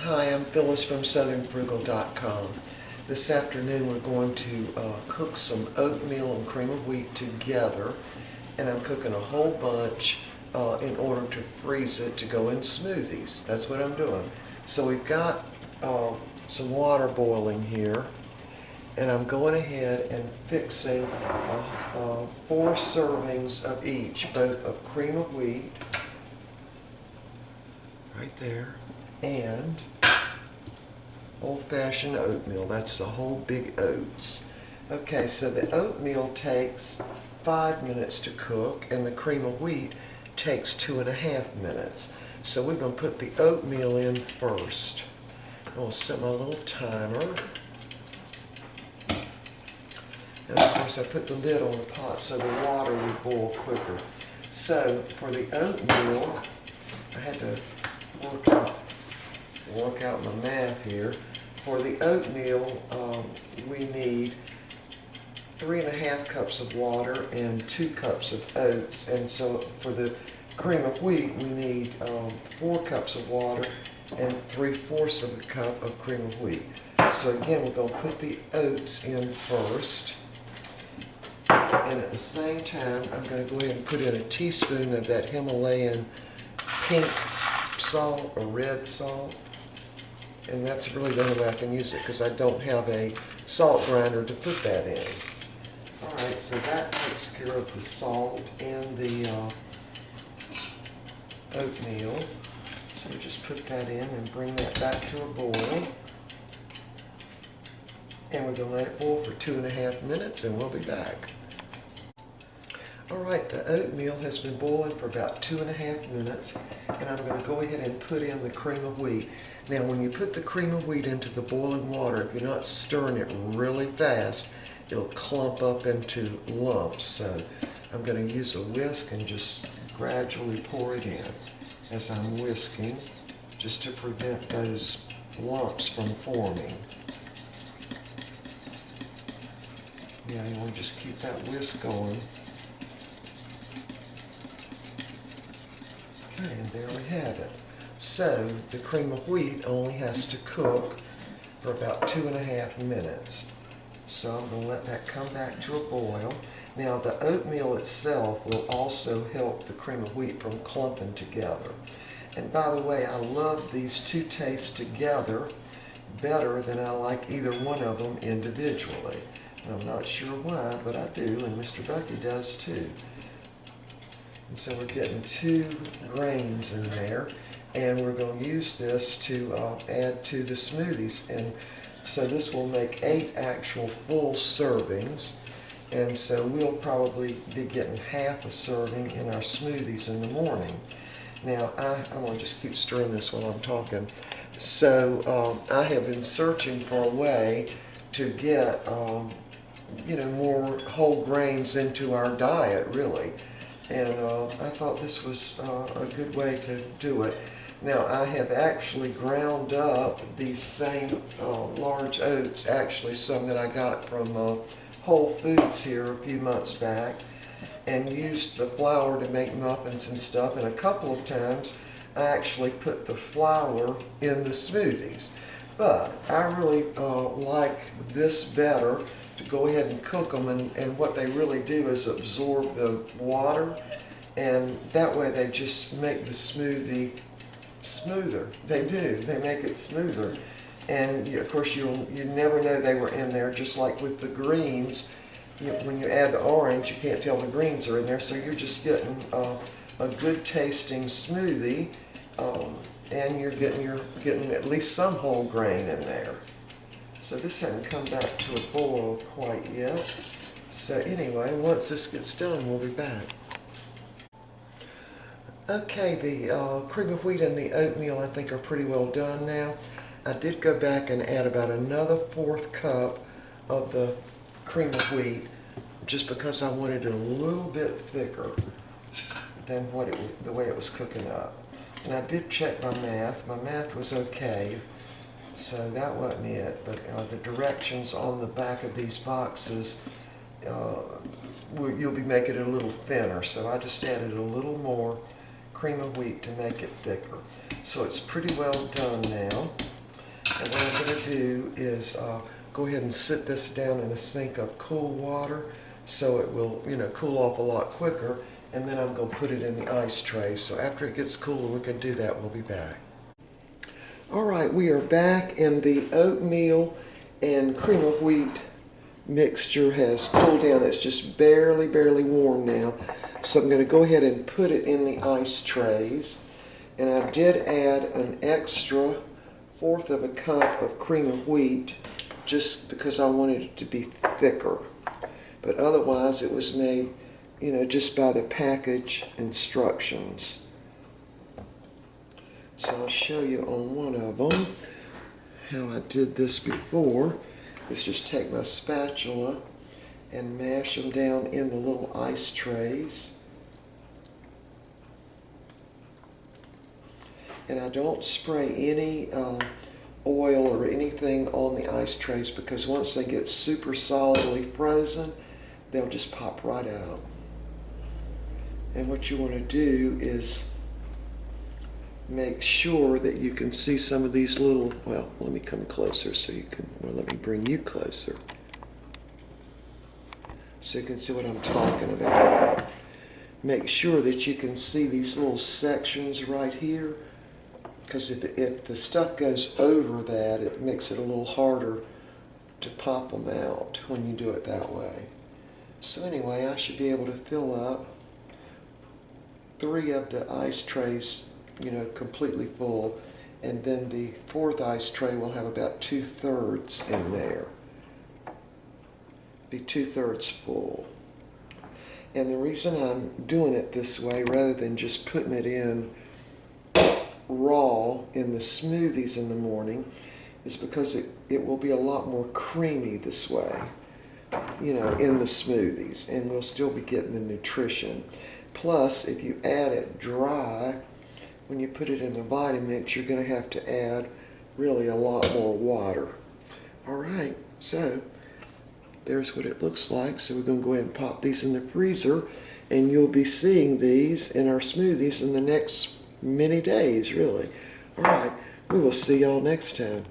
Hi, I'm Phyllis from southernfrugal.com. This afternoon we're going to cook some oatmeal and cream of wheat together, and I'm cooking a whole bunch in order to freeze it to go in smoothies. That's what I'm doing. So we've got some water boiling here, and I'm going ahead and fixing 4 servings of each, both of cream of wheat, right there, and old-fashioned oatmeal. That's the whole big oats. Okay, so the oatmeal takes 5 minutes to cook, and the cream of wheat takes 2.5 minutes. So we're going to put the oatmeal in first. I'll set my little timer. And of course I put the lid on the pot so the water would boil quicker. So for the oatmeal, I had to work out my math here. For the oatmeal, we need 3.5 cups of water and 2 cups of oats. And so for the cream of wheat, we need 4 cups of water and 3/4 of a cup of cream of wheat. So again, we're going to put the oats in first. And at the same time, I'm going to go ahead and put in a teaspoon of that Himalayan pink salt or red salt. And that's really the only way I can use it because I don't have a salt grinder to put that in. Alright, so that takes care of the salt and the oatmeal. So we just put that in and bring that back to a boil. And we're going to let it boil for 2.5 minutes and we'll be back. Alright, the oatmeal has been boiling for about 2.5 minutes, and I'm going to go ahead and put in the cream of wheat. Now when you put the cream of wheat into the boiling water, if you're not stirring it really fast, it'll clump up into lumps. So I'm going to use a whisk and just gradually pour it in as I'm whisking, just to prevent those lumps from forming. Yeah, you want to just keep that whisk going. Okay, and there we have it. So the cream of wheat only has to cook for about 2.5 minutes. So I'm going to let that come back to a boil. Now the oatmeal itself will also help the cream of wheat from clumping together. And by the way, I love these two tastes together better than I like either one of them individually. And I'm not sure why, but I do, and Mr. Bucky does too. And so we're getting 2 grains in there, and we're going to use this to add to the smoothies. And so this will make 8 actual full servings, and so we'll probably be getting half a serving in our smoothies in the morning. Now I want to just keep stirring this while I'm talking. So I have been searching for a way to get more whole grains into our diet, really. And I thought this was a good way to do it. Now I have actually ground up these same large oats, actually some that I got from Whole Foods here a few months back, and used the flour to make muffins and stuff, and a couple of times I actually put the flour in the smoothies. But I really like this better, to go ahead and cook them, and what they really do is absorb the water, and that way they just make the smoothie smoother. They do. They make it smoother. And of course you never know they were in there, just like with the greens. When you add the orange, you can't tell the greens are in there, so you're just getting a good tasting smoothie, and you're getting at least some whole grain in there. So this hasn't come back to a boil quite yet. So anyway, once this gets done, we'll be back. Okay, the cream of wheat and the oatmeal I think are pretty well done now. I did go back and add about another 1/4 cup of the cream of wheat, just because I wanted it a little bit thicker than the way it was cooking up. And I did check my math. My math was okay. So that wasn't it, but the directions on the back of these boxes, you'll be making it a little thinner. So I just added a little more cream of wheat to make it thicker. So it's pretty well done now. And what I'm going to do is go ahead and sit this down in a sink of cool water so it will, cool off a lot quicker. And then I'm going to put it in the ice tray. So after it gets cooler, we can do that. We'll be back. All right, we are back, and the oatmeal and cream of wheat mixture has cooled down. It's just barely warm now. So I'm going to go ahead and put it in the ice trays. And I did add an extra 1/4 of a cup of cream of wheat just because I wanted it to be thicker. But otherwise it was made, just by the package instructions. So I'll show you on one of them how I did this before. Is just take my spatula and mash them down in the little ice trays. And I don't spray any oil or anything on the ice trays because once they get super solidly frozen, they'll just pop right out. And what you want to do is make sure that you can see some of these little, well, let me come closer so you can, well, let me bring you closer so you can see what I'm talking about. Make sure that you can see these little sections right here, because if the stuff goes over that, it makes it a little harder to pop them out when you do it that way. So anyway, I should be able to fill up 3 of the ice trays, completely full, and then the 4th ice tray will have about 2/3 in there. Be 2/3 full. And the reason I'm doing it this way rather than just putting it in raw in the smoothies in the morning is because it will be a lot more creamy this way, in the smoothies, and we'll still be getting the nutrition. Plus, if you add it dry, when you put it in the Vitamix, you're going to have to add really a lot more water. All right, so there's what it looks like. So we're going to go ahead and pop these in the freezer, and you'll be seeing these in our smoothies in the next many days, really. All right, we will see y'all next time.